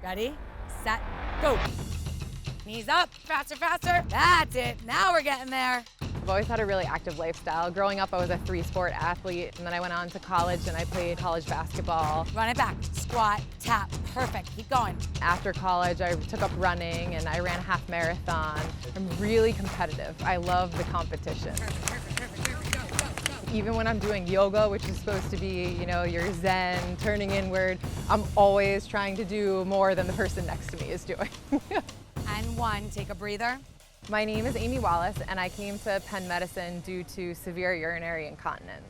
Ready, set, go. Knees up, faster, faster. That's it, now we're getting there. I've always had a really active lifestyle. Growing up, I was a 3-sport athlete, and then I went on to college and I played college basketball. Run it back, squat, tap, perfect, keep going. After college, I took up running and I ran a half marathon. I'm really competitive. I love the competition. Even when I'm doing yoga, which is supposed to be, your zen, turning inward, I'm always trying to do more than the person next to me is doing. And one, take a breather. My name is Amy Wallace, and I came to Penn Medicine due to severe urinary incontinence.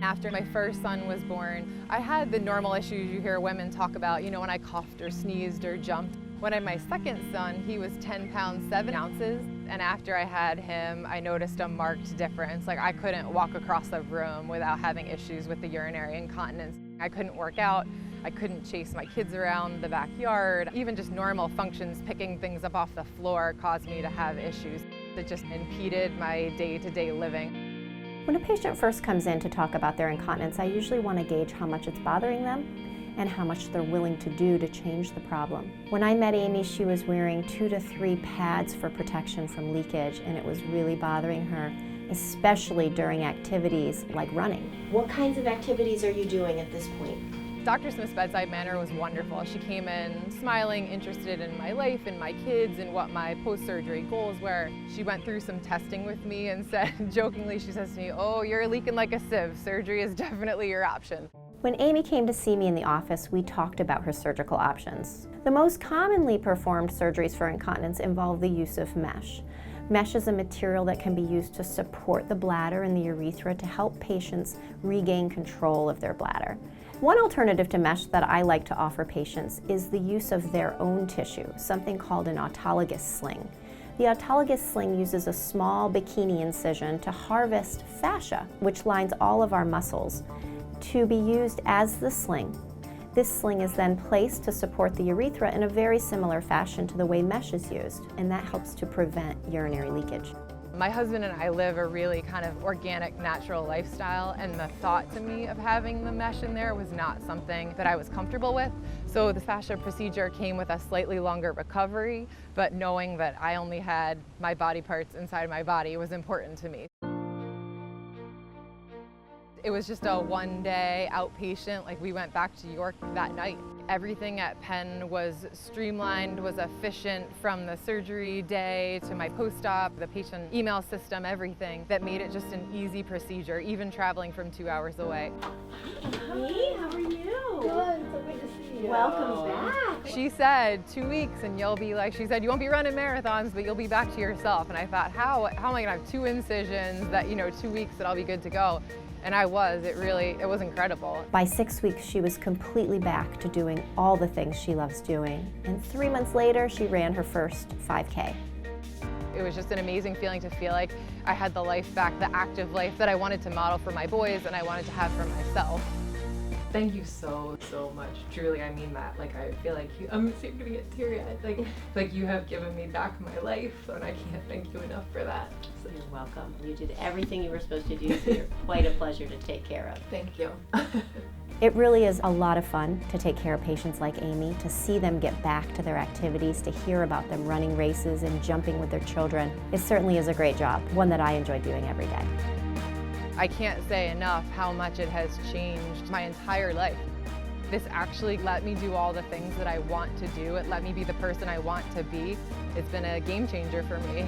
After my first son was born, I had the normal issues you hear women talk about, when I coughed or sneezed or jumped. When I had my second son, he was 10 pounds, 7 ounces. And after I had him, I noticed a marked difference. Like, I couldn't walk across the room without having issues with the urinary incontinence. I couldn't work out. I couldn't chase my kids around the backyard. Even just normal functions, picking things up off the floor, caused me to have issues. It just impeded my day-to-day living. When a patient first comes in to talk about their incontinence, I usually want to gauge how much it's bothering them and how much they're willing to do to change the problem. When I met Amy, she was wearing 2 to 3 pads for protection from leakage, and it was really bothering her, especially during activities like running. What kinds of activities are you doing at this point? Dr. Smith's bedside manner was wonderful. She came in smiling, interested in my life and my kids and what my post-surgery goals were. She went through some testing with me and said, jokingly, she says to me, "Oh, you're leaking like a sieve. Surgery is definitely your option." When Amy came to see me in the office, we talked about her surgical options. The most commonly performed surgeries for incontinence involve the use of mesh. Mesh is a material that can be used to support the bladder and the urethra to help patients regain control of their bladder. One alternative to mesh that I like to offer patients is the use of their own tissue, something called an autologous sling. The autologous sling uses a small bikini incision to harvest fascia, which lines all of our muscles, to be used as the sling. This sling is then placed to support the urethra in a very similar fashion to the way mesh is used, and that helps to prevent urinary leakage. My husband and I live a really kind of organic, natural lifestyle, and the thought to me of having the mesh in there was not something that I was comfortable with. So the fascia procedure came with a slightly longer recovery, but knowing that I only had my body parts inside my body was important to me. It was just a one-day outpatient, like we went back to York that night. Everything at Penn was streamlined, was efficient, from the surgery day to my post-op, the patient email system, everything that made it just an easy procedure, even traveling from 2 hours away. Hey, how are you? Good, so good to see you. Welcome back. She said 2 weeks and you'll be like, she said, you won't be running marathons, but you'll be back to yourself. And I thought, how am I gonna have 2 incisions that, 2 weeks that I'll be good to go? And I was, it was incredible. By 6 weeks, she was completely back to doing all the things she loves doing. And 3 months later, she ran her first 5K. It was just an amazing feeling to feel like I had the life back, the active life that I wanted to model for my boys and I wanted to have for myself. Thank you so much. Truly, I mean that. Like, I feel like I'm gonna get teary-eyed. Like you have given me back my life, and I can't thank you enough for that. So you're welcome. You did everything you were supposed to do, so you're quite a pleasure to take care of. Thank you. It really is a lot of fun to take care of patients like Amy, to see them get back to their activities, to hear about them running races and jumping with their children. It certainly is a great job, one that I enjoy doing every day. I can't say enough how much it has changed my entire life. This actually let me do all the things that I want to do. It let me be the person I want to be. It's been a game changer for me.